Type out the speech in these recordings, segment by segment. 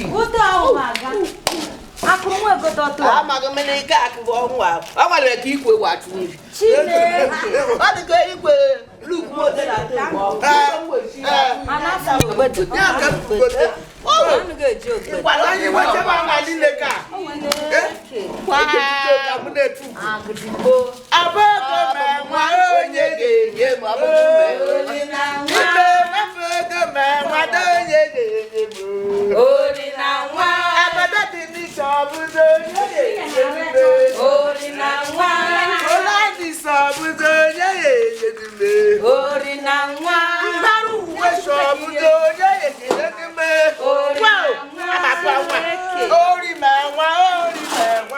Uta amaga. Akụrụ ego dọtọ. Amaga m na ike akụ ọnwa. Ọ nwere ka ikwe watu. Chineke. Ọ dị ka ikwe Luke mote na tebo. Anasa ogbedo. Ya ka ogbedo. Anu ga-eji ogbedo. Anyị nwete ma ma niile ka. Kwa ka m na-etu. Agụdigbo. Abego me nwa onye ga-enye m abụghị me. Ibe mafego me nwa onye ga-enye m. Ori na nwa. Abada dị n'isi ọbụdo onye ga-enye m. Ori na nwa. Ụlọ dị isi ọbụdo onye ga-enye m. Ori na nwa. Mbarụ uwe si ọbụdo onye ga-enye m. Ori na nwa. Ori ma nwa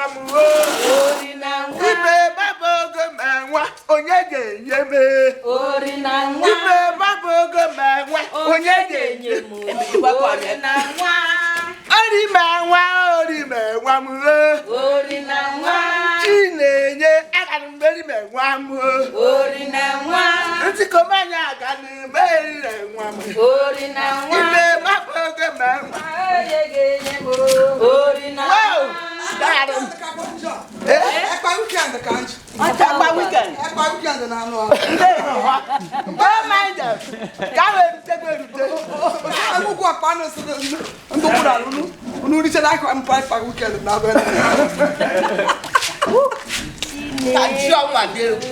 m o. Ori na nwa. Ibe baba ogo ma nwa onye ga-enye m. Ori na nwa. Ibe baba ogo ma nwa onye ga-enye m. Ori na nwa. Ori ma nwa m o. Ori na nwa. Chinenye aga m meri ma nwa m o. Ori na nwa. Ntịkomanya aga m meri ma nwa m. Ori na nwa. Ibe baba ogo ma nwa. Ori na nwa. Darling. Ekpa weekend ka nji. Akpa weekend. Ekpa weekend na anụ ahụ. Don't mind them. Gawe rute. Akwụkwọ akpa na ose ndị kwuru alụnụ. Unu richara akwa mpa ekpa weekend na abịa. Ka ji ọnwa dị egwu.